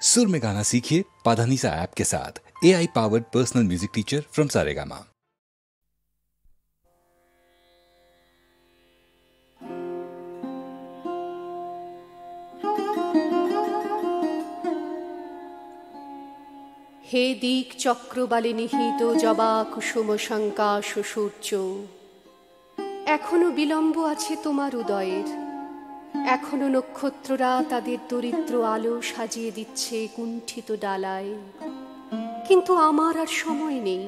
सुर में गाना सीखिए पाधानीसा ऐप के साथ। AI powered personal music teacher from Saregama. हे দিক চক্রবালে নিহিত জবা কুসুম শঙ্কাশ সূর্য, এখনো বিলম্ব আছে তোমার উদয়ের। এখনো নক্ষত্ররা তাদের দরিদ্র আলো সাজিয়ে দিচ্ছে কুণ্ঠিত ডালায়। কিন্তু আমার আর সময় নেই।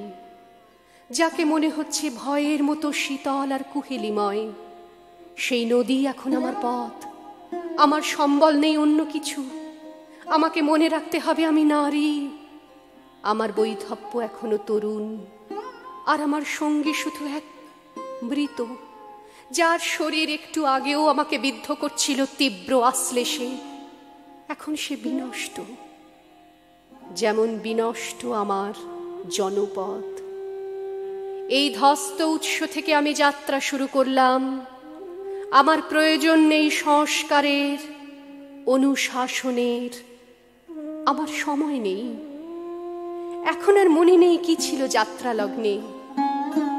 যাকে মনে হচ্ছে ভয়ের মতো শীতল আর কুহেলিময়, সেই নদী এখন আমার পথ। আমার সম্বল নেই অন্য কিছু। আমাকে মনে রাখতে হবে আমি নারী। আমার বৈধব্য এখনো তরুণ, আর আমার সঙ্গী শুধু এক মৃত, যার শরীর একটু আগেও আমাকে বিদ্ধ করছিল তীব্র আশ্লেষে। এখন সে বিনষ্ট, যেমন বিনষ্ট আমার জনপদ। এই ধস্ত উৎস থেকে আমি যাত্রা শুরু করলাম। আমার প্রয়োজন নেই সংস্কারের, অনুশাসনের। আমার সময় নেই। এখন আর মনে নেই কি ছিল যাত্রা লগ্নে।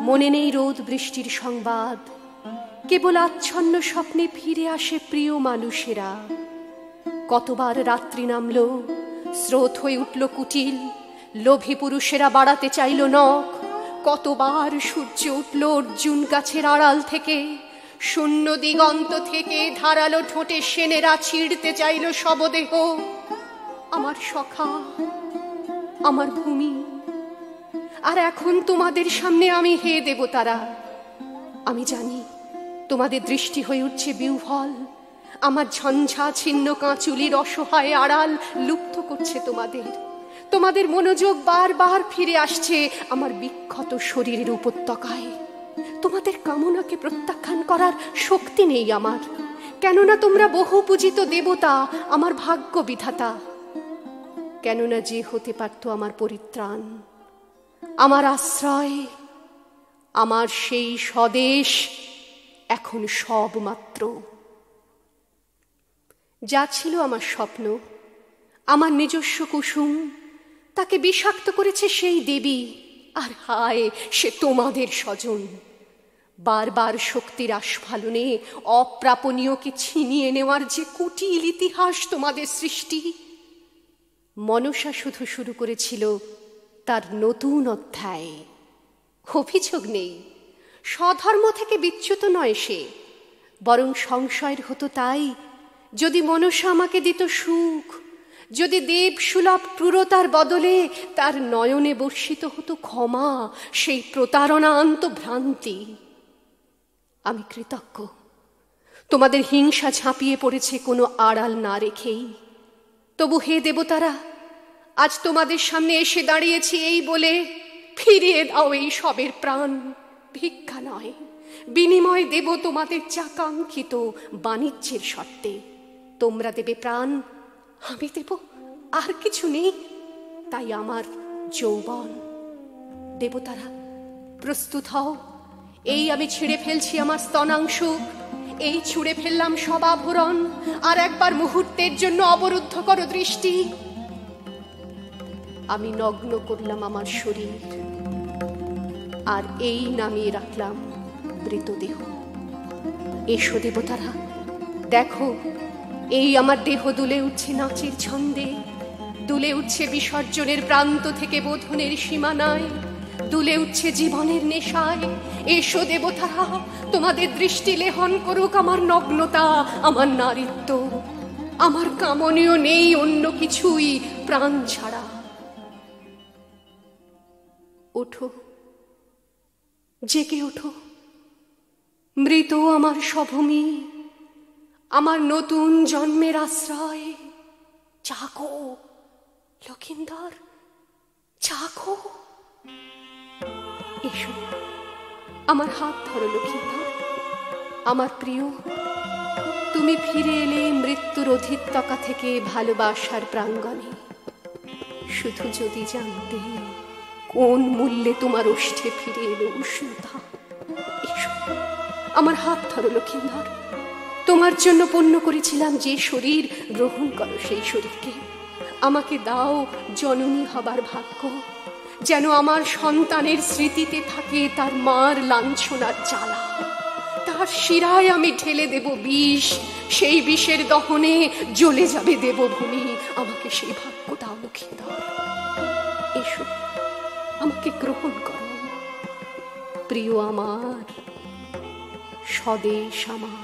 মনে নেই রোদ বৃষ্টির সংবাদ। কেবল আচ্ছন্ন স্বপ্নে ফিরে আসে প্রিয় মানুষেরা। কতবার রাত্রি নামল, স্রোত হয়ে উঠল কুটিল, লোভী পুরুষেরা বাড়াতে চাইল নখ। কতবার সূর্য উঠল অর্জুন গাছের আড়াল থেকে, শূন্য দিগন্ত থেকে ধারালো ঠোঁটে সেনেরা ছিঁড়তে চাইল শবদেহ। আমার সখা, আমার ভূমি। আর এখন তোমাদের সামনে আমি, হে দেবতারা। আমি জানি তোমাদের দৃষ্টি হয়ে উঠছে বিহ্বল। আমার ঝঞ্ঝা ছিন্ন কাঁচুলির অসহায় আড়াল লুপ্ত করছে তোমাদের। তোমাদের মনোযোগ বারবার ফিরে আসছে আমার বিক্ষত শরীরের উপত্যকায়। তোমাদের কামনাকে প্রত্যাখ্যান করার শক্তি নেই আমার, কেননা তোমরা বহু পূজিত দেবতা, আমার ভাগ্য বিধাতা। কেননা যে হতে পারত আমার পরিত্রাণ, আমার আশ্রয়, আমার সেই স্বদেশ এখন সব মাত্র। যা ছিল আমার স্বপ্ন, আমার নিজস্ব কুসুম, তাকে বিষাক্ত করেছে সেই দেবী। আর হায়, সে তোমাদের স্বজন। বারবার শক্তির আস্ফালনে অপ্রাপণীয়কে ছিনিয়ে নেওয়ার যে কুটিল ইতিহাস তোমাদের সৃষ্টি। মনসা শুধু শুরু করেছিল তার নতুন অধ্যায়। অভিযোগ নেই, স্বধর্ম থেকে বিচ্যুত নয় সে, বরং সংশয়ের হতো তাই যদি মনসা আমাকে দিত সুখ, যদি দেব সুলভ ক্রূরতার বদলে তার নয়নে বর্ষিত হতো ক্ষমা, সেই প্রতারণা আনত ভ্রান্তি। আমি কৃতজ্ঞ। তোমাদের হিংসা ঝাঁপিয়ে পড়েছে কোনো আড়াল না রেখেই। তবু হে দেবতারা, আজ তোমাদের সামনে এসে দাঁড়িয়েছি এই বলে, ফিরিয়ে দাও এই সবের প্রাণ। ভিক্ষা নয়, বিনিময় দেব তোমাদের চাকাঙ্ক্ষিত বাণিজ্যের শর্তে। তোমরা দেবে প্রাণ, আমি দেব আর কিছু নেই, তাই আমার যৌবন। দেবতারা প্রস্তুত হও। এই আমি ছিঁড়ে ফেলছি আমার স্তনাংশ, এই ছুঁড়ে ফেললাম সব আভরণ। আর একবার মুহূর্তের জন্য অবরুদ্ধ করো দৃষ্টি। আমি নগ্ন করলাম আমার শরীর, আর এই নামিয়ে রাখলাম মৃতদেহ। এসো দেবতারা, দেখো, এই আমার দেহ দুলে উঠছে নাচের ছন্দে, দুলে উঠছে বিসর্জনের প্রান্ত থেকে বোধনের সীমানায়, দুলে উঠছে জীবনের নেশায়। এসো দেবতারা, তোমাদের দৃষ্টি লেহন করুক আমার নগ্নতা, আমার নারীত্ব। আমার কামনীয় নেই অন্য কিছুই প্রাণ ছাড়া। ওঠো, জেগে ওঠো, মৃত আমার স্বভূমি, আমার নতুন জন্মের আশ্রয়। জাগো লক্ষিন্দর, জাগো। এসো, আমার হাত ধরো লক্ষিন্দর। আমার প্রিয়, তুমি ফিরে এলে মৃত্যুর অধিত্যকা থেকে ভালোবাসার প্রাঙ্গণে। শুধু যদি জানতে কোন মূল্যে তোমার ওষ্ঠে ফিরে এলো উষ্ণতা। এসো, আমার হাত ধরো লক্ষিন্দর। তোমার জন্য পণ্য করেছিলাম যে শরীর, গ্রহণ করো সেই শরীরকে। আমাকে দাও জননী হবার ভাগ্য, যেন আমার সন্তানের স্মৃতিতে থাকে তার মার লাঞ্ছনার জ্বালা। তার শিরায় আমি ঢেলে দেব বিষ, সেই বিষের দহনে জ্বলে যাবে দেবভূমি। আমাকে সেই ভাগ্য দাও লক্ষ্মীধর। এসো, আমাকে গ্রহণ করো, প্রিয় আমার, স্বদেশ আমার।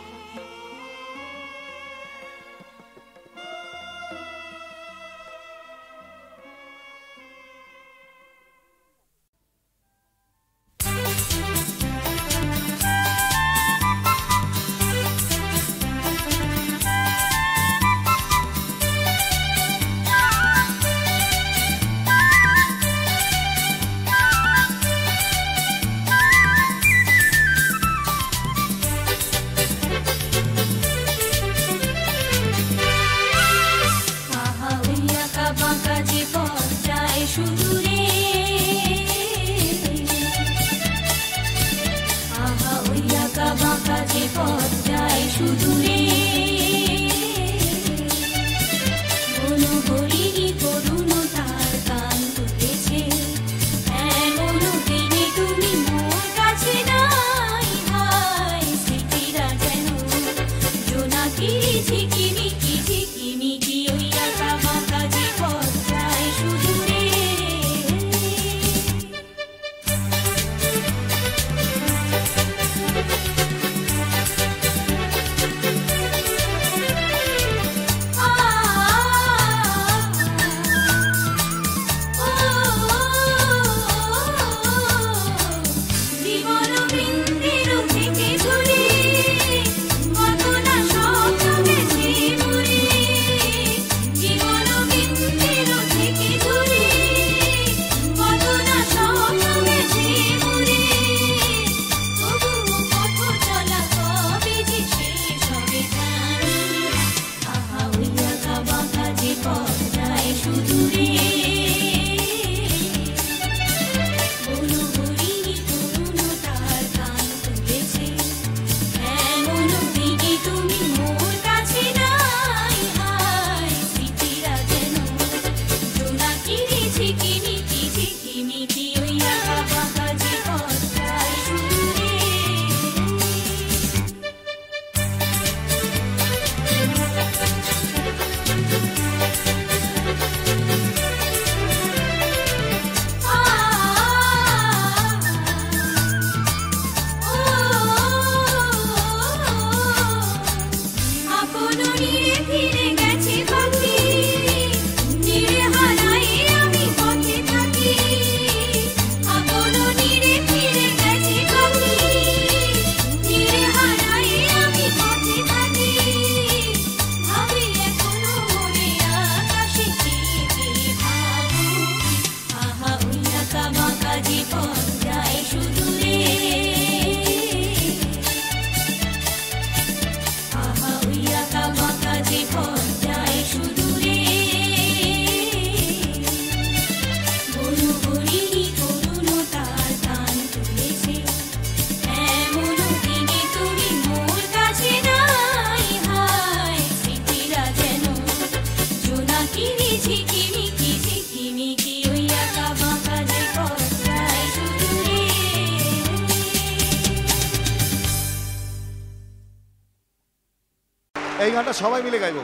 এই গানটা সবাই মিলে গাইব।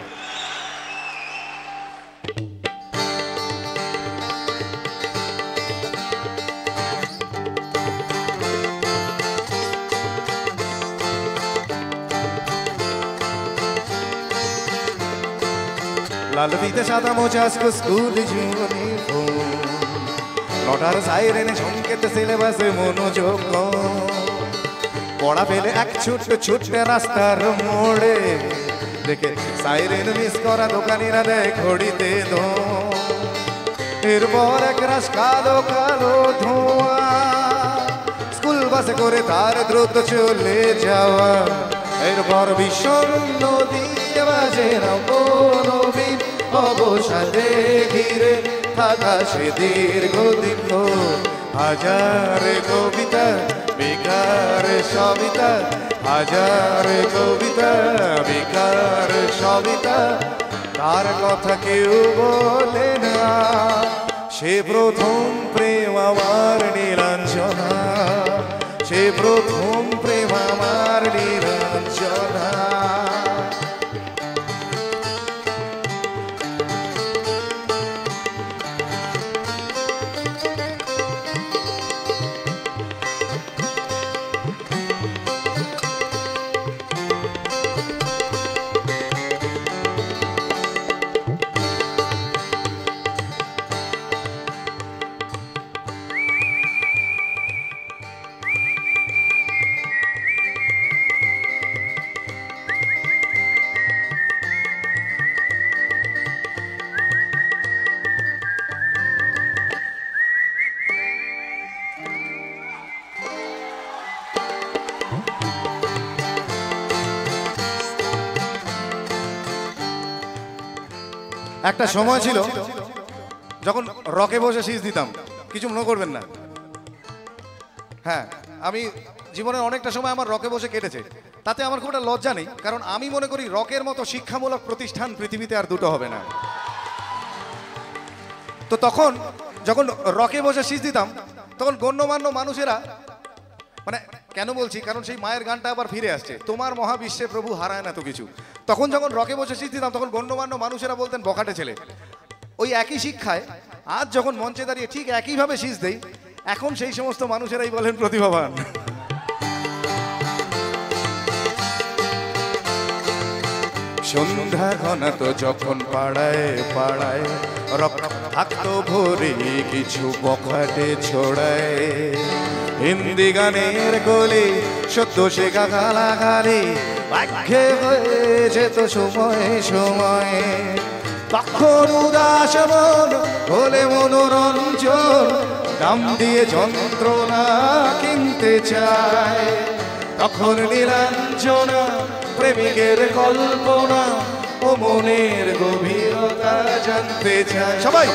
লাল ফিতে সাদা মোজা স্কুল ইউনিফর্ম, লটার সাইরেনে সংকেত সিলেবাসে মনোযোগ, পড়া পেলে এক ছোট্ট ছোট্ট রাস্তার মোড়ে, দেখে সাইরেন মিস করা দোকানিরা দেয় ঘড়িতে দো। এরপর এক রাস কালো কালো ধোঁয়া, স্কুল বাসে করে তার দ্রুত চলে যাওয়া। এরপর বিষণ্ণ দিয়ে বাজে নবীন অবসাদে ঘিরে থাকা সে দীর্ঘদিন। হাজার কবিতা বেকার সবিতা, হাজার কবিতা বেকার সবিতা, তার কথা কেউ বলে সে প্রথম প্রেম আমার নীলাঞ্জনা, সে প্রথম প্রেম আমার নীলাঞ্জনা। একটা সময় ছিল যখন রকে বসে শীষ দিতাম, কিছু মনে করবেন না। হ্যাঁ, আমি জীবনের অনেকটা সময় আমার রকে বসে কেটেছে, তাতে আমার খুব একটা লজ্জা নেই, কারণ আমি মনে করি রকের মতো শিক্ষামূলক প্রতিষ্ঠান পৃথিবীতে আর দুটো হবে না। তো তখন যখন রকে বসে শীষ দিতাম, তখন গণ্যমান্য মানুষেরা, মানে কেন বলছি, কারণ সেই মায়ের গানটা আবার ফিরে আসছে, তোমার মহাবিশ্বে প্রভু হারায় না তো কিছু। তখন যখন রকে বসে শীষ দিতাম, তখন গণ্যমান্য মানুষেরা বলতেন বখাটে ছেলে। ওই একই শিক্ষায় আজ যখন মঞ্চে দাঁড়িয়ে ঠিক একইভাবে শীষ দেই, এখন সেই সমস্ত মানুষেরাই বলেন প্রতিভাবান। সন্ধ্যা ঘনাতো যখন পাড়ায় পাড়ায় রক থাকতো ভরে কিছু বখাটে ছড়ায়, হিন্দি গানের গলি সদ্য শেখা গালাগালি বাক্যে হয়ে যেত সময়ে সময়ে। তখন উদাস মন হলে মনোরঞ্জন, দাম দিয়ে যন্ত্রণা কিনতে চায়। তখন নীলাঞ্জনা প্রেমিকের কল্পনা ও মনের গভীরতা জানতে চায় সবাই।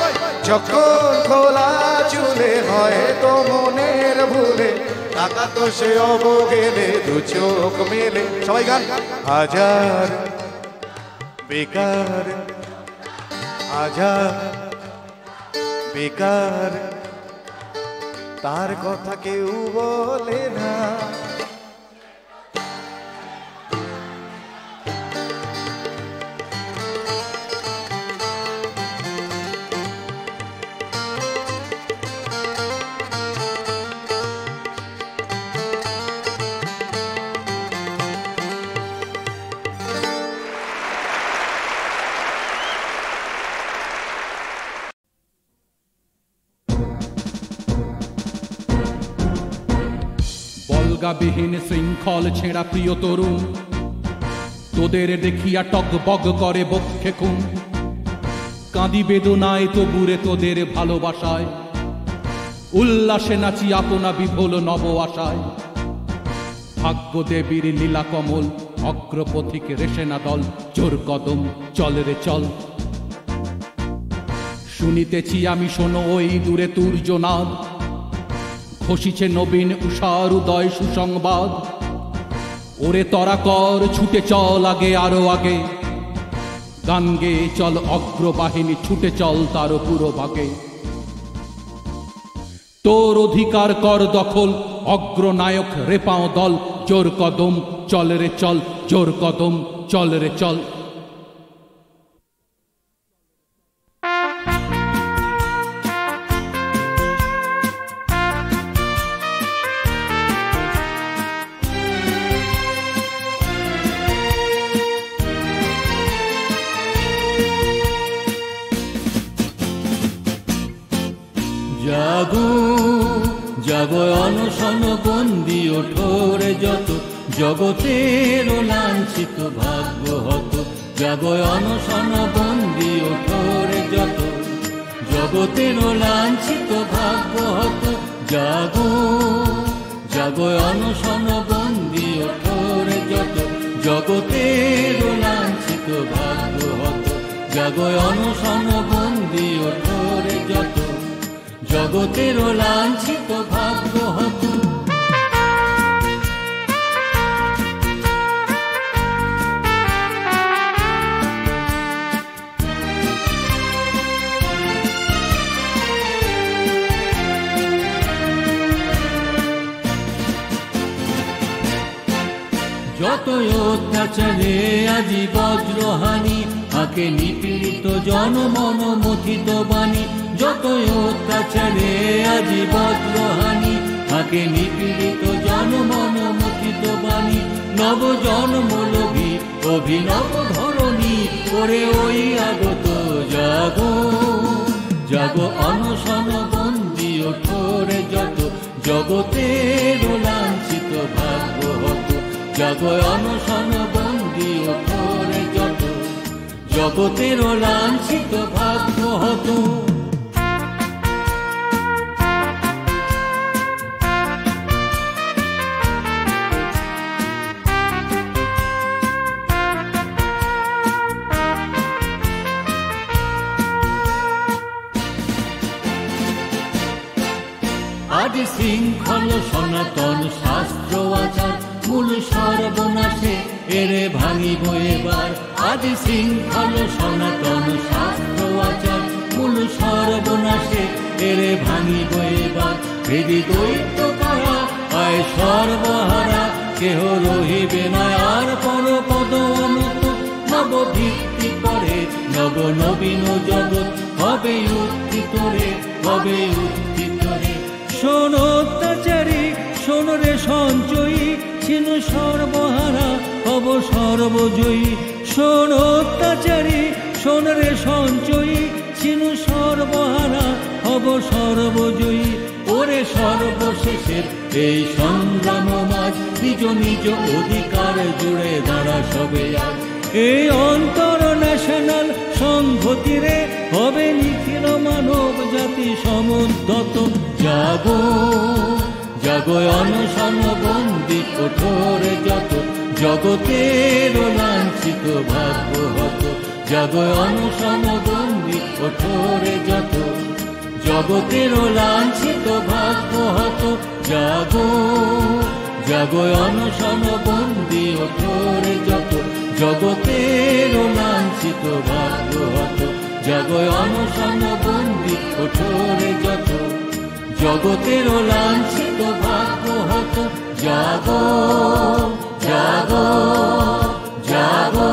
যখন খোলা চুলে হয় তো মনের ভুলে, টাকা তো সে অবগেলে দু চোখ মেলে। সবাই গান। হাজার বেকার, হাজার বেকার, তার কথা কেউ বলে না। বিহীন শৃঙ্খল ছেঁড়া প্রিয় তরুণ, তোদের দেখিয়া টক বগ করে বক্ষে খুন। কাঁদি বেদনায় তবুরে তোদের ভালোবাসায়, উল্লাসে নাচি আপনা বিফল নব আশায়। ভাগ্য দেবীর লীলা কমল অগ্রপথিক রেশেনা দল, জোর কদম চল রে চল। শুনিতেছি আমি শোনো ওই দূরে তুর্যনাদ, খসিছে নবীন উষার উদয় সুসংবাদ। ওরে তরা কর ছুটে চল আগে আরো আগে, গান গেয়ে চল অগ্রবাহিনী ছুটে চল তার পুরো ভাগে। তোর অধিকার কর দখল অগ্রনায়ক রেপাও দল, জোর কদম চল রে চল, জোর কদম চল রে চল। জাগো জাগো অনশন বন্দি ওঠোরে যত, জগতের লাঞ্ছিত ভাগ্য হত। জাগো অনশন বন্দি ওঠোরে যত, জগতের লাঞ্ছিত ভাগ্য হত। জাগো জাগো অনশন বন্দি ওঠোরে যত, জগতের লাঞ্ছিত ভাগ্য হত। জাগো অনশন বন্দি ওঠোরে যত, জগতের লাঞ্ছিত ভাগ্য হত। যতই অত্যাচারে আজি বজ্রহানি, হাকে নিপীড়িত জনমন মথিত বাণী। যতই অত্যাচারে আজি বজ্রহানি, হাকে নিপীড়িত জনমন মথিত বাণী। নব জন্মলোভী অভিনব ধরণী করে ওই আগত জাগো, জাগো অনশন বন্দি ওঠরে যত জগতের লাঞ্ছিত ভাগ্য হত। জাগো অনশন বন্দি ওঠরে যত জগতের লাঞ্ছিত ভাগ্য হত। আজ শৃঙ্খল সনাতন শাস্ত্র আচার মূল সর্বনাশে এরে ভাঙিব এবার। আজ শৃঙ্খল সনাতন শাস্ত্র আচার মূল সর্বনাশে এরে ভাঙিব এবার। হৃদি দৈত্য কারা আয় সর্বহারা, কেহ রহিবে না আর পরপদ অনত। নব ভিত্তি পরে নব নবীন জগৎ হবে উত্থিত রে, হবে উত্থিত রে। শোন অত্যাচারী শোন রে সঞ্চয়ী, ছিন সর্বহারা হব সর্বজয়ী। শোন অত্যাচারী শোন রে সঞ্চয়ী, ছিন সর্বহারা হব সর্বজয়ী। ওরে সর্বশেষের এই সংগ্রাম মাঝ নিজ নিজ অধিকার জুড়ে দাঁড়া সবে আজ। এই অন্তর ন্যাশনাল সংহতিরে হবে নিখিল মানব জাতি সমুদ্যত। জাগো, জাগো অনশন বন্দি কঠোরে যত জগতের লাঞ্ছিত ভাগ্য হত। জাগো অনশন বন্দি কঠোরে যত জগতের লাঞ্ছিত ভাগ্য হত। জাগো, জাগো অনশন বন্দি ওঠরে যত জগতের লাঞ্ছিত ভাগ্য হত। জাগো অনশন বন্দি ওঠরে যত জগতের লাঞ্ছিত ভাগ্য হত। জাগো, জাগো, জাগো।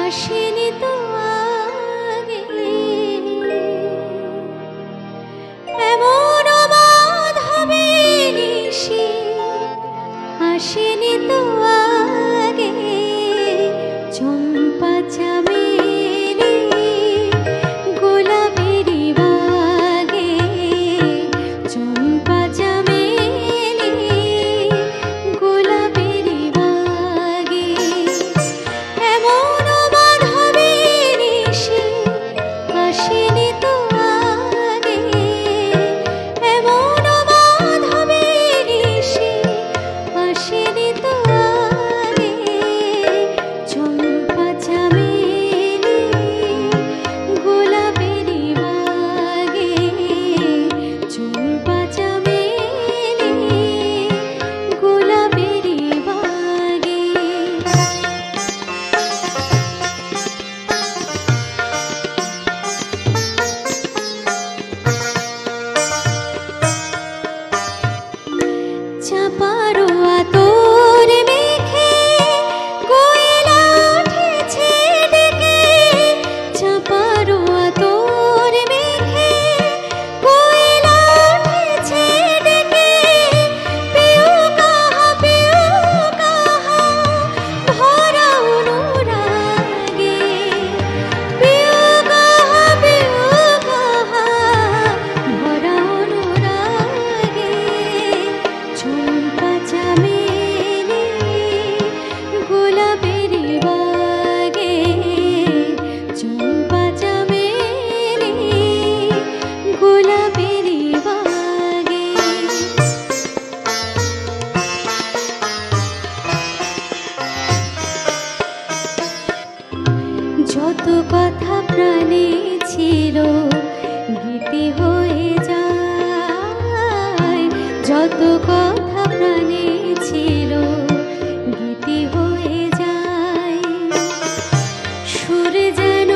আসেনি তো আগে এমন বাঁধ হবে নিশি, আসেনি তো আগে চম্পা চামেলি গোলাপেরি বাগে। চম্পা চামেলি গোলাপেরি বাগে এমন বাঁধ হবে নিশি, আসেনি তো আগে এমন বাঁধ হবে নিশি, আসেনি তো আগে চম্পা চামেলি গোলাপেরি বাগে। চম্পা চামেলি গোলাপেরি বাগে। চাপারো আতর মেখে কোয়েলা উঠেছে ডেকে। চাপারো আতর মেখে কোয়েলা উঠেছে ডেকে। পেও কাহা ভরা অনুরাগে। পেও কাহা ভরা অনুরাগে। চম্পা চামেলি গোলাপেরি বাগে। চম্পা চামেলি গোলাপেরি বাগে। যত কথা প্রাণে ছিল গীতি হয়ে যায়। যত কথা প্রাণে ছিল গীতি হয়ে যায়। সুর যেন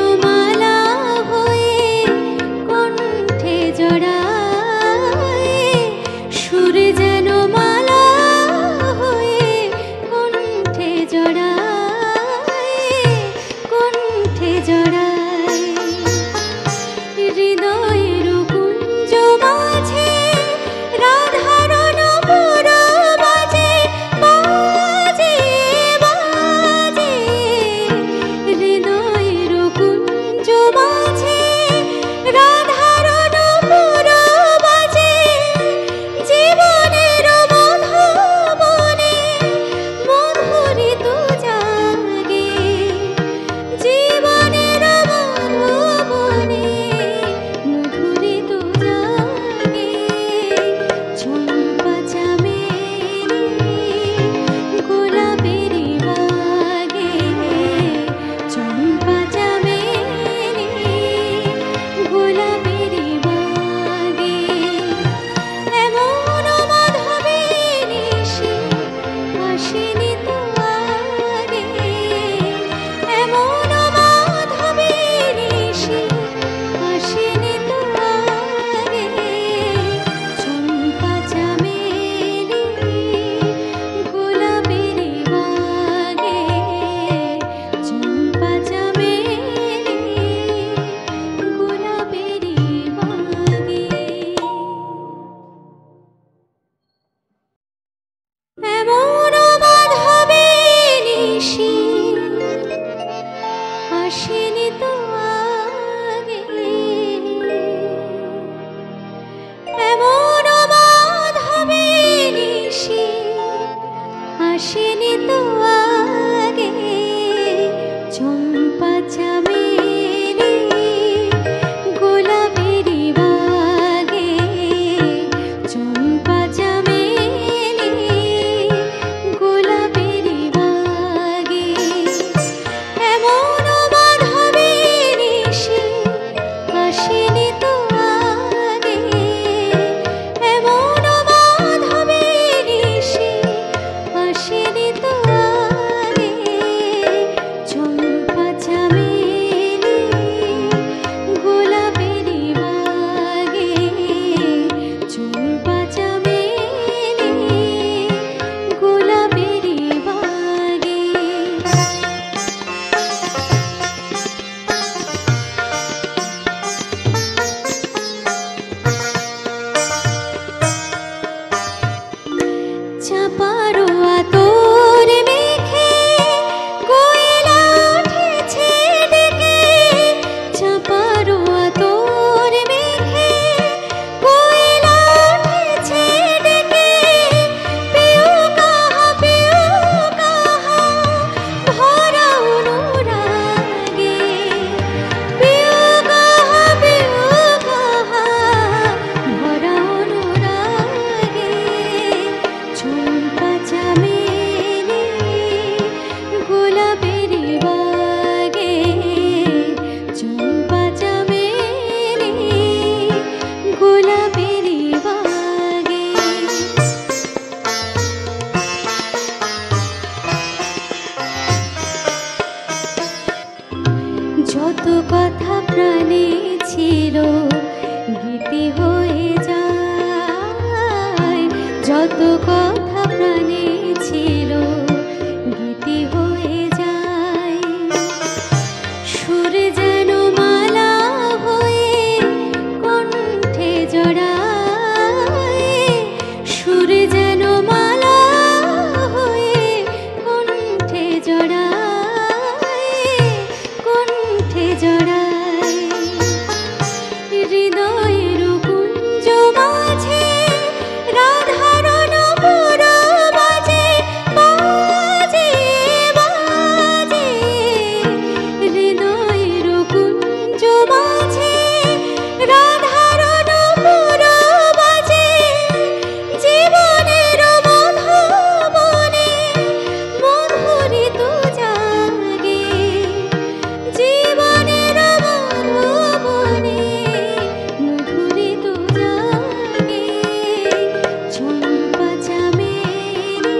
যত কথা প্রাণে ছিল গীতি হয়ে যায়, সুর যেন মালা হয়ে কণ্ঠে জড়ায়, সুর যেন মালা হয়ে কণ্ঠে জড়ায়, কণ্ঠে জড়ায়। হৃদয়ের কুঞ্জ মাঝে রাধার নূপুর বাজে, বাজে, বাজে। হৃদয়ের কুঞ্জ মাঝে রাধার নূপুর বাজে, জীবনের মধুবনে মধুরিত জাগে, জীবনের মধুবনে মধুরিত জাগে। চম্পা চামেলি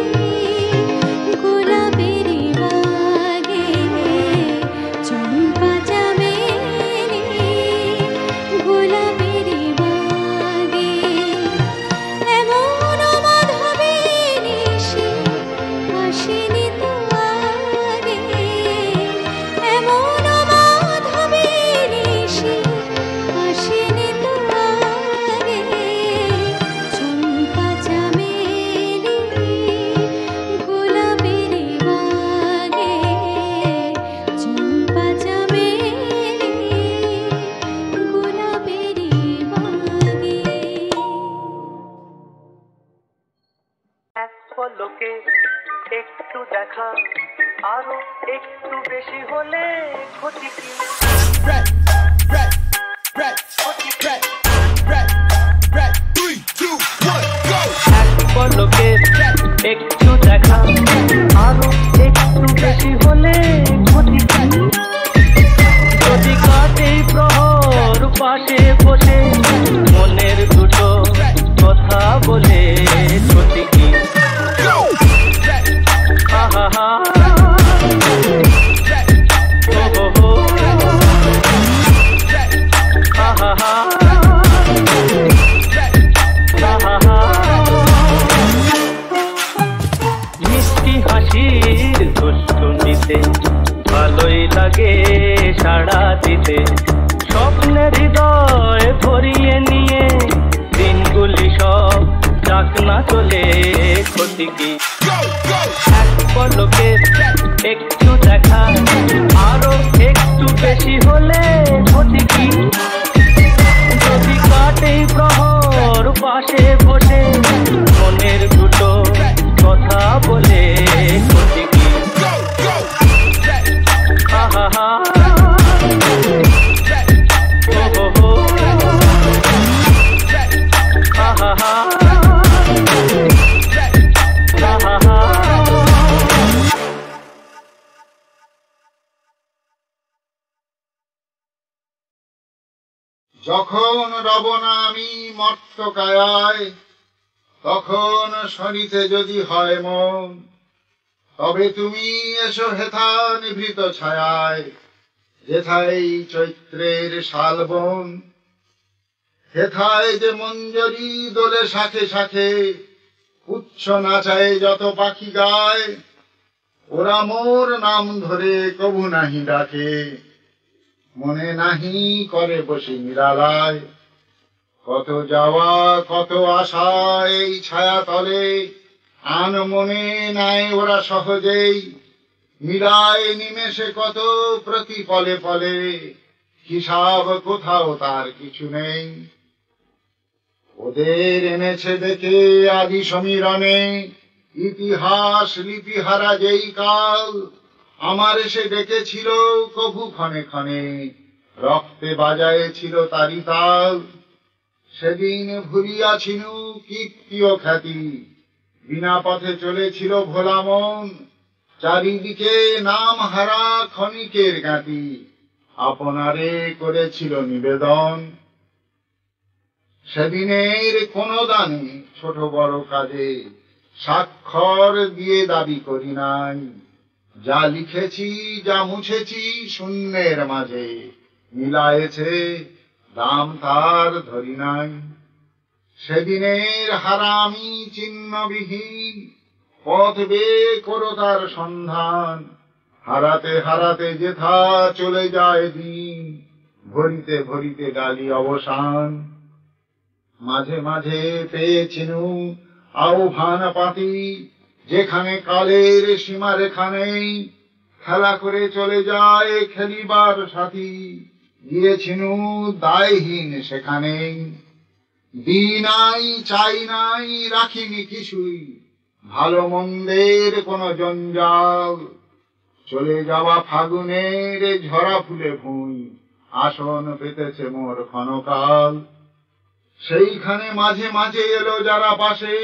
গোলাপের বাগে, চম্পা চামেলি গোলাপের বাগে। এমন মাধবী নিশি আসেনি তো আগে, এমন মাধবী নিশি আসেনি তো আগে। চম্পা চামেলি গোলাপের বাগে, চম্পা চামেলি গোলাপের বাগে। এক পলকে একটু দেখা, আরো একটু বেশি হলে ক্ষতি কি? এক পলকে একটু দেখা, আরো একটু বেশি হলে ক্ষতি কি? যদি কাটে প্রহর পাশে বসে মনের দুটো কথা বলে ক্ষতি কি? আহা হা, ও হো হো, আহা হা, আহা হা। মিষ্টি হাসির দুষ্টুমিতে ভালোই লাগে সাড়া দিতে, স্বপ্নের হৃদয় ভরিয়ে নিয়ে দিনগুলি সব যাক না চলে ক্ষতি কি? এক পলকে একটু দেখা, আরো একটু বেশি হলে ক্ষতি কি? যদি কাটে প্রহর পাশে বসে মনের দুটো কথা বলে ক্ষতি কি? আহা হা, ও হো হো, আহা হা, আহা হা। যখন রব না আমি মর্তকায়, তখন শনিতে যদি হয় মন, তবে তুমি এসো হেথা নিভৃত ছায়ায়, যেথায় চৈত্রের শালবন। হেথায় যে মঞ্জরি দোলে শাখে শাখে, উচ্চ নাচায় যত পাখি গায়, ওরা মোর নাম ধরে কবু নাহি ডাকে, মনে নাহি করে বসে নিরালায়। কত যাওয়া কত আশা এই ছায়া তলে, আন মনে নাই ওরা সহজেই, মিলায় নিমেষে কত প্রতি ফলে ফলে, হিসাব কোথাও তার কিছু নেই। ওদের এনেছে দেখে আদি সমীরণে, ইতিহাস লিপিহারা যেই কাল, আমার এসে ডেকেছিল কভু ক্ষণে ক্ষণে, রক্তে বাজায়েছিল তারি তাল। সেদিন ভুলিয়াছিনু কীর্তি ও খ্যাতি, বিনা পথে চলেছিল ভোলা মন, চারিদিকে নাম হারা ক্ষণিকের জ্ঞাতি, আপনারে করেছিল নিবেদন। সেদিনের কোন দানে ছোট বড় কাজে স্বাক্ষর দিয়ে দাবি করি নাই, যা লিখেছি যা মুছেছি শূন্যের মাঝে, মিলায়েছে দাম তার ধরি নাই। সেদিনের হারামি চিহ্নবিহীন পথ বেয়ে করো তার সন্ধান। হারাতে হারাতে যেথা চলে যায় দিন, ভরিতে ভরিতে ডালি অবসান। মাঝে মাঝে পেয়েছিনু আহ্বান পাতি, যেখানে কালের সীমারেখা নেই, খেলা করে চলে যায় খেলিবার সাথী। গিয়েছিনু দায়হীন সেখানে, দিই নাই চাই নাই রাখিনি কিছুই, ভালো মন্দের কোন জঞ্জাল। চলে যাওয়া ফাগুনের ঝরা ফুলে ভুঁই, আসন পেতেছে মোর ক্ষণকাল। সেইখানে মাঝে মাঝে এলো যারা পাশে,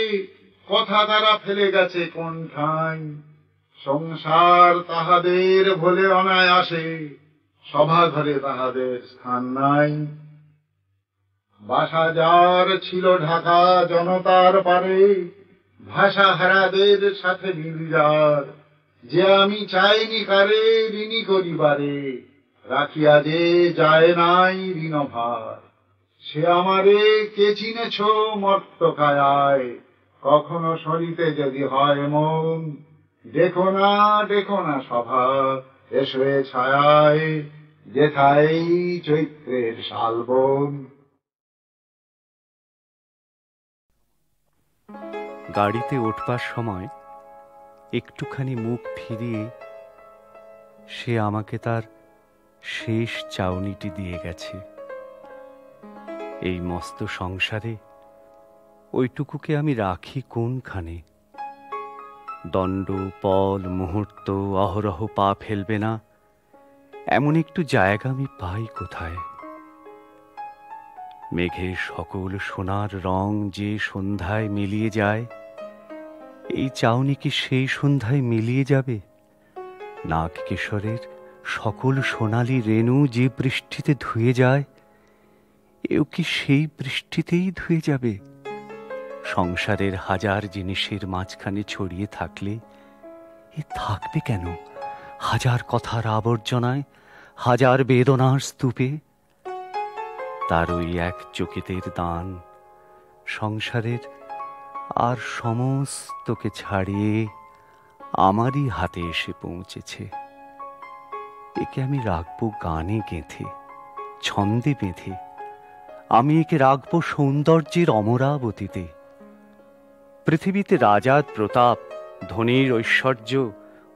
কথা তারা ফেলে গেছে কোন ঠাঁই। সংসার তাহাদের ভোলে অনায়াসে, সভা ঘরে তাহাদের স্থান নাই। বাসা যার ছিল ঢাকা জনতার পারে, ভাষা হারাদের সাথে মিল যার। যে আমি চাইনি কারে ঋণী করিবারে, রাখিয়া যে যায় নাই ঋণভার। সে আমারে কে চিনেছ মর্ত কায়ায়, কখনো সরিতে যদি হয় মন। দেখো না সভা, এসো এ ছায়ায়, যেথায় চৈত্রের শালবন। গাড়িতে উঠবার সময় একটুখানি মুখ ফিরিয়ে সে আমাকে তার শেষ চাউনিটি দিয়ে গেছে। এই মস্ত সংসারে ওইটুকুকে আমি রাখি কোনখানে? দণ্ড পল মুহূর্ত অহরহ পা ফেলবে না এমন একটু জায়গা আমি পাই কোথায়? মেঘের সকল সোনার রং যে সন্ধ্যায় মিলিয়ে যায়, এই চাউনি কি সেই সন্ধ্যায় মিলিয়ে যাবে? নাগকেশরের সকল সোনালি রেণু যে বৃষ্টিতে ধুয়ে যায়, এও কি সেই বৃষ্টিতেই ধুয়ে যাবে? সংসারের হাজার জিনিসের মাঝখানে ছড়িয়ে থাকলে এ থাকবে কেন হাজার কথার আবর্জনায়, হাজার বেদনার স্তূপে? তার ওই এক চকিতের দান সংসারের আর সমস্তকে ছাড়িয়ে আমারই হাতে এসে পৌঁছেছে। একে আমি রাখবো গানে গেঁথে, ছন্দে বেঁধে। আমি একে রাখবো সৌন্দর্যের অমরাবতীতে। পৃথিবীতে রাজার প্রতাপ, ধনীর ঐশ্বর্য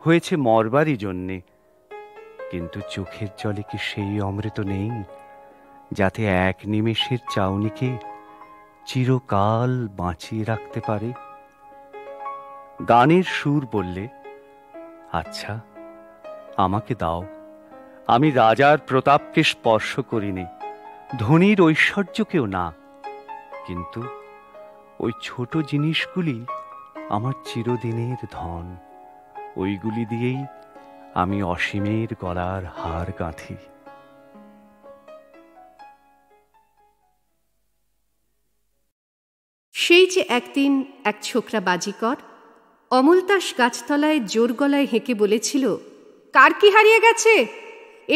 হয়েছে মরবারই জন্যে, কিন্তু চোখের জলে কি সেই অমৃত নেই যাতে এক নিমেষের চাউনিকে চিরকাল বাঁচিয়ে রাখতে পারে? গানের সুর বললে, আচ্ছা আমাকে দাও, আমি রাজার প্রতাপকে স্পর্শ করিনি, ধনীর ঐশ্বর্যকেও না, কিন্তু ওই ছোট জিনিসগুলি আমার চিরদিনের ধন। ওইগুলি দিয়েই আমি অসীমের গলার হার গাঁথি। সেই যে একদিন এক ছোকরা বাজিকর অমলতাস গাছতলায় জোর গলায় হেঁকে বলেছিল, কার কি হারিয়ে গেছে?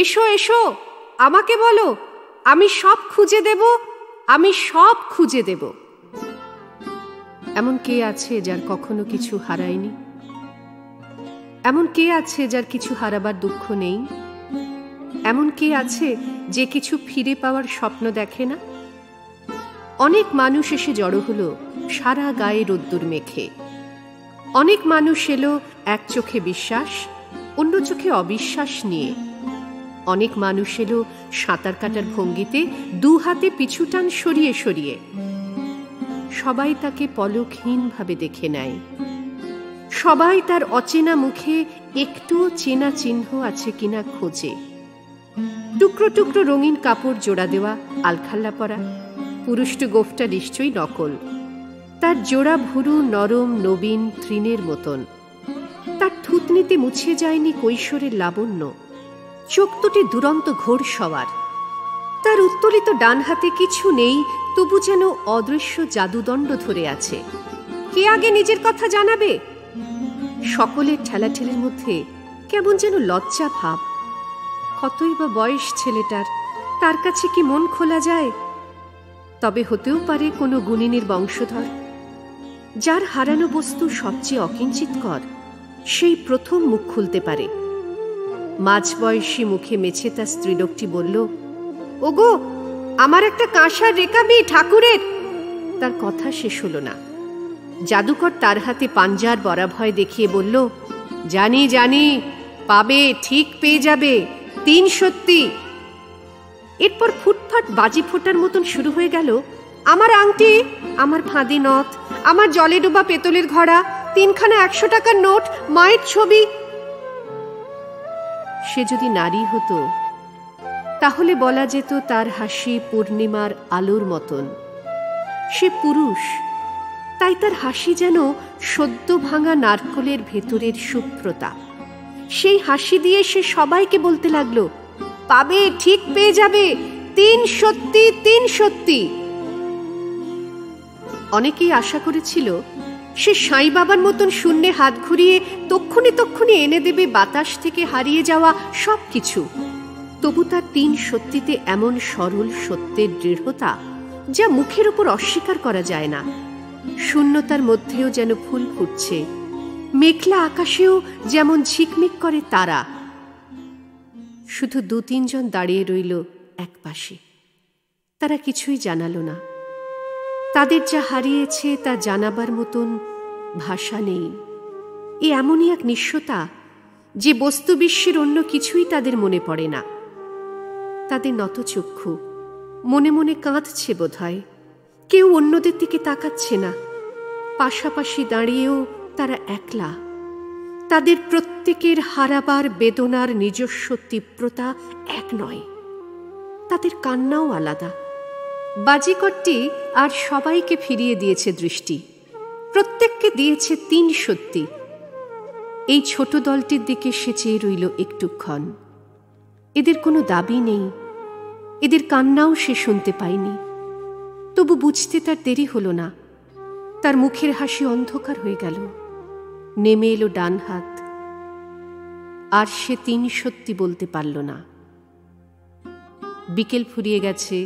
এসো এসো, আমাকে বলো, আমি সব খুঁজে দেব, আমি সব খুঁজে দেব। এমন কে আছে যার কখনো কিছু হারায়নি? এমন কে আছে যার কিছু হারাবার দুঃখ নেই? এমন কে আছে যে কিছু ফিরে পাওয়ার স্বপ্ন দেখে না? অনেক মানুষ এসে জড়ো হলো সারা গায়ে রোদ্দুর মেখে। অনেক মানুষ এলো এক চোখে বিশ্বাস, অন্য চোখে অবিশ্বাস নিয়ে। অনেক মানুষ এলো সাঁতার কাটার ভঙ্গিতে, দু হাতে পিছুটান সরিয়ে সরিয়ে। সবাই তাকে পলকহীনভাবে দেখে নেয়। সবাই তার অচেনা মুখে একটুও চেনা চিহ্ন আছে কিনা খোঁজে। টুকরো টুকরো রঙিন কাপড় জোড়া দেওয়া, আলখাল্লা পরা, পুরুষ্টু গোফটা নিশ্চয়ই নকল। তার জোড়া ভুরু নরম নবীন তৃণের মতন। তার থুতনিতে মুছে যায়নি কৈশোরের লাবণ্য। চোখ দুটি দুরন্ত ঘোর সওয়ার। তার উত্তোলিত ডান হাতে কিছু নেই, তবু যেন অদৃশ্য জাদুদণ্ড ধরে আছে। কে আগে নিজের কথা জানাবে? সকলের ঠেলাঠেলির মধ্যে কেমন যেন লজ্জা ভাব। কতই বা বয়স ছেলেটার, তার কাছে কি মন খোলা যায়? তবে হতেও পারে কোনো গুণিনীর বংশধর। যার হারানো বস্তু সবচেয়ে অকিঞ্চিতকর, সেই প্রথম মুখ খুলতে পারে। মাঝবয়সী মুখে মেছে তার স্ত্রীলোকটি বলল, ওগো, আমার একটা কাঁসার রেকাবি ঠাকুরের। তার কথা শেষ হলো না। জাদুকর তার হাতে পাঞ্জার বরাভয় দেখিয়ে বলল, জানি জানি, পাবে, ঠিক পেয়ে যাবে, 3 সত্যি। এরপর ফুটফাট বাজি ফোটার মতন শুরু হয়ে গেল, আমার আংটি, আমার ফাঁদি নথ, আমার জলে ডোবা পেতলের ঘড়া, 3খানা 100 টাকার নোট, মায়ের ছবি। সে যদি নারী হতো তাহলে বলা যেত তার হাসি পূর্ণিমার আলোর মতন। সে পুরুষ, তাই তার হাসি যেন সদ্য ভাঙা নারকলের ভেতরের শুভ্রতা। সেই হাসি দিয়ে সে সবাইকে বলতে লাগলো, পাবে, ঠিক পেয়ে যাবে, 3 সত্যি, 3 সত্যি। অনেকেই আশা করেছিল সে সাই বাবার মতন শূন্যে হাত ঘুরিয়ে তক্ষুনি এনে দেবে বাতাস থেকে হারিয়ে যাওয়া সবকিছু। তবু তার 3 সত্যিতে এমন সরল সত্যের দৃঢ়তা যা মুখের উপর অস্বীকার করা যায় না। শূন্যতার মধ্যেও যেন ফুল ফুটছে, মেঘলা আকাশেও যেমন ঝিকমিক করে তারা। শুধু 2-3 জন দাঁড়িয়ে রইল এক পাশে। তারা কিছুই জানালো না। তাদের যা হারিয়েছে তা জানাবার মতন ভাষা নেই। এ এমনই এক নিঃস্বতা যে বস্তু বিশ্বের অন্য কিছুই তাদের মনে পড়ে না। তাদের নতচক্ষু, মনে মনে কাঁদছে বোধহয়। কেউ অন্যদের দিকে তাকাচ্ছে না। পাশাপাশি দাঁড়িয়েও তারা একলা। তাদের প্রত্যেকের হারাবার বেদনার নিজস্ব তীব্রতা এক নয়। তাদের কান্নাও আলাদা। বাজিকরটি আর সবাইকে ফিরিয়ে দিয়েছে দৃষ্টি। প্রত্যেককে দিয়েছে 3 সত্যি। এই ছোট দলটির দিকে সে চেয়ে রইল একটুক্ষণ। এদের কোনো দাবি নেই, এদের কান্নাও সে শুনতে পায়নি। তবু বুঝতে তার দেরি হলো না। তার মুখের হাসি অন্ধকার হয়ে গেল। নেমে এলো ডান হাত। আর সে 3 সত্যি বলতে পারল না। বিকেল ফুরিয়ে গেছে,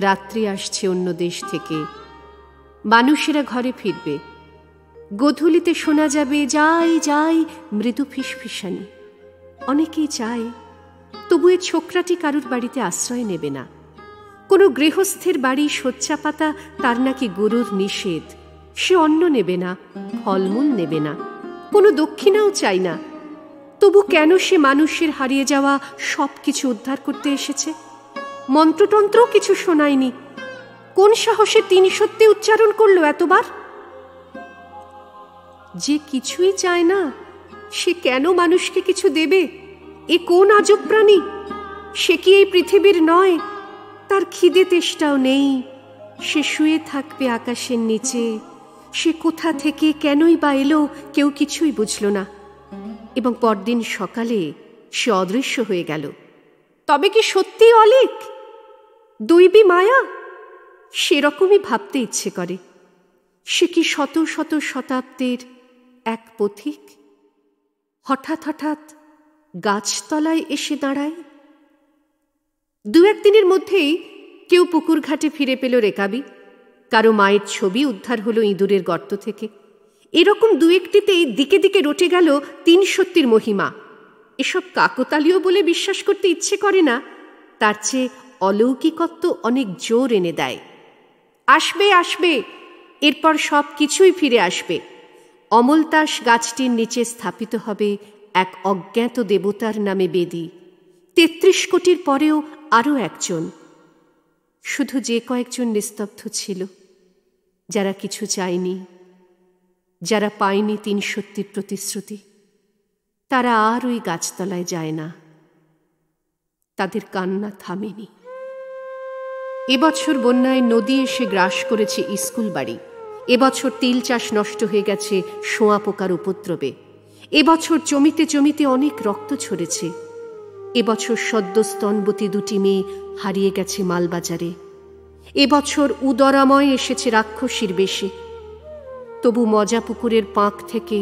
রাত্রি আসছে অন্য দেশ থেকে। মানুষেরা ঘরে ফিরবে। গোধূলিতে শোনা যাবে যাই যাই মৃদু ফিসফিসানি। অনেকেই চায়, তবু এ ছোকরাটি কারুর বাড়িতে আশ্রয় নেবে না। কোনো গৃহস্থের বাড়ি শয্যা পাতা তার নাকি গুরুর নিষেধ। সে অন্ন নেবে না, ফলমূল নেবে না, কোনো দক্ষিণাও চাই না। তবু কেন সে মানুষের হারিয়ে যাওয়া সব কিছু উদ্ধার করতে এসেছে? মন্ত্রতন্ত্র কিছু শোনায়নি। কোন সাহসে 3 সত্যি উচ্চারণ করলো এতবার? যে কিছুই চায় না, সে কেন মানুষকে কিছু দেবে? এ কোন আজব প্রাণী? সে কি এই পৃথিবীর নয়? তার খিদে তেষ্টাও নেই। সে শুয়ে থাকবে আকাশের নিচে। সে কোথা থেকে কেনই বা এলো কেউ কিছুই বুঝল না। এবং পরদিন সকালে সে অদৃশ্য হয়ে গেল। তবে কি সত্যি অলীক? দৈবী মায়া? সেরকমই ভাবতে ইচ্ছে করে। সে কি শত শত শতাব্দীর এক পথিক? হঠাৎ হঠাৎ গাছতলায় এসে দাঁড়ায়। 2-1 দিনের মধ্যেই কেউ পুকুর ঘাটে ফিরে পেল রেকাবি। কারো মায়ের ছবি উদ্ধার হলো ইঁদুরের গর্ত থেকে। এরকম 2-1টিতেই দিকে দিকে রটে গেল 3 সত্যির মহিমা। এসব কাকতালীয় বলে বিশ্বাস করতে ইচ্ছে করে না, তার চেয়ে অলৌকিকত্ব অনেক জোর এনে দেয়। আসবে আসবে, এরপর সব কিছুই ফিরে আসবে। অমলতাস গাছটির নিচে স্থাপিত হবে এক অজ্ঞাত দেবতার নামে বেদী। 33 কোটির পরেও আরও একজন। শুধু যে কয়েকজন নিস্তব্ধ ছিল, যারা কিছু চায়নি, যারা পায়নি 3 সত্যির প্রতিশ্রুতি, তারা আর ওই গাছতলায় যায় না। তাদের কান্না থামেনি। এবছর বন্যায় নদী এসে গ্রাস করেছে স্কুল বাড়ি। এবছর তিল চাষ নষ্ট হয়ে গেছে শোঁয়া পোকার উপদ্রবে। এবছর জমিতে জমিতে অনেক রক্ত ঝরেছে। এবছর সদ্য স্তনবতী 2টি মেয়ে হারিয়ে গেছে মালবাজারে। এবছর উদরাময় এসেছে রাক্ষসীর বেশে। তবু মজা পুকুরের পাঁক থেকে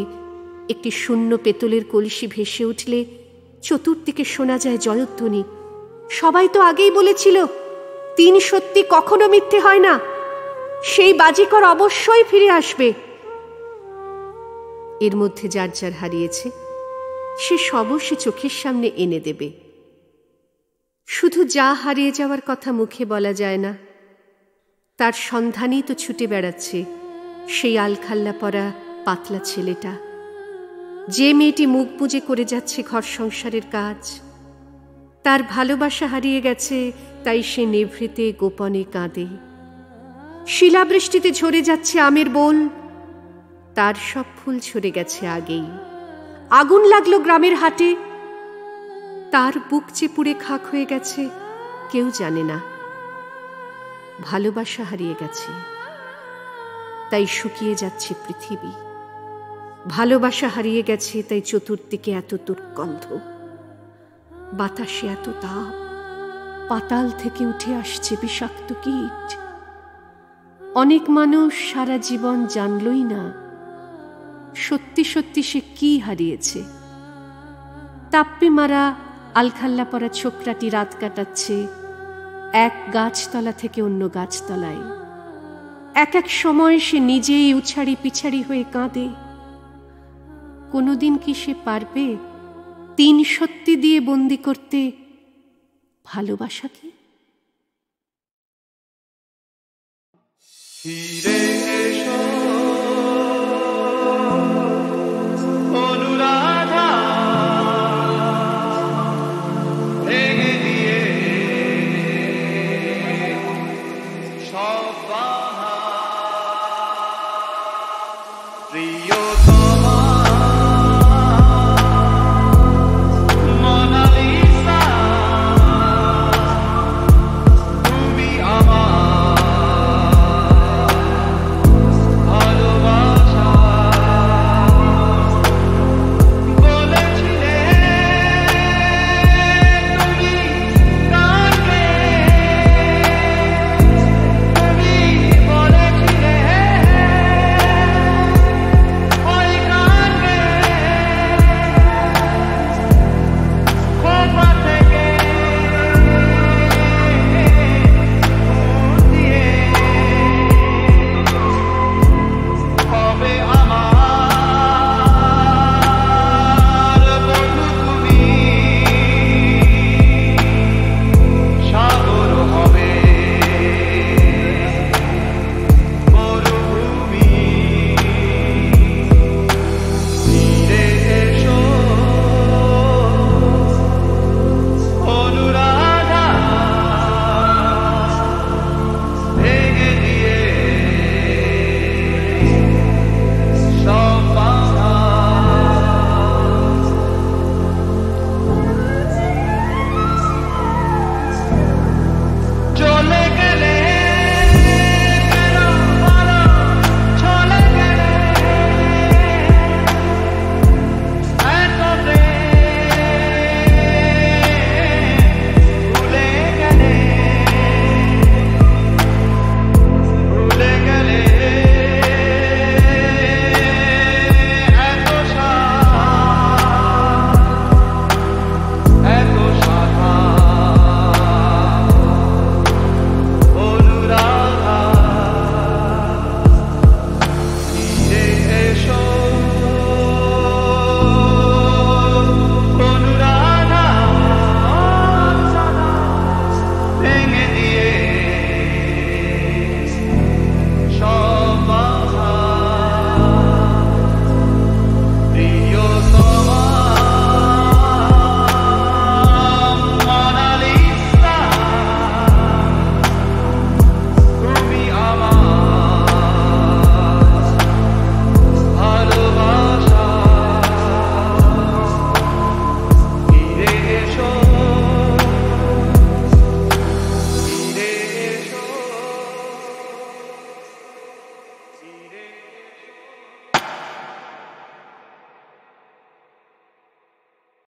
একটি শূন্য পেতলের কলসি ভেসে উঠলে চতুর্দিকে শোনা যায় জয়ধ্বনি। সবাই তো আগেই বলেছিল তিন সত্যি কখনো মিথ্যে হয় না, সেই বাজিকর অবশ্যই ফিরে আসবে। এর মধ্যে যার যার হারিয়েছে সে সবও সে চোখের সামনে এনে দেবে। শুধু যা হারিয়ে যাওয়ার কথা মুখে বলা যায় না, তার সন্ধানেই তো ছুটে বেড়াচ্ছে সেই আলখাল্লা পরা পাতলা ছেলেটা, যে মেয়েটি মুখ বুজে করে যাচ্ছে ঘর সংসারের কাজ। তার ভালোবাসা হারিয়ে গেছে, তাই সে নেভৃতে গোপনে কাঁদে। শিলাবৃষ্টিতে ঝরে যাচ্ছে আমের বোল, তার সব ফুল ঝরে গেছে আগেই। আগুন লাগলো গ্রামের হাটে, তার বুক চেপুড়ে খাক হয়ে গেছে, কেউ জানে না। ভালোবাসা হারিয়ে গেছে, তাই শুকিয়ে যাচ্ছে পৃথিবী। ভালোবাসা হারিয়ে গেছে, তাই চতুর্দিকে এত দুর্গন্ধ, বাতাসে এত তাপ, পাতাল থেকে উঠে আসছে বিষাক্ত কীট। অনেক মানুষ সারা জীবন জানলই না সত্যি সত্যি সে কি হারিয়েছে। তাপ্পে মারা আলখাল্লা পরা ছোকরাটি রাত কাটাচ্ছে এক গাছতলা থেকে অন্য গাছতলায়। এক এক সময় সে নিজেই উছাড়ি পিছাড়ি হয়ে কাঁদে। কোনোদিন কি সে পারবে তিন সত্যি দিয়ে বন্দি করতে ভালোবাসাকে? ফিরে এসো অনুরাধা, ভেঙে দিয়ে সব বাধা, প্রিয়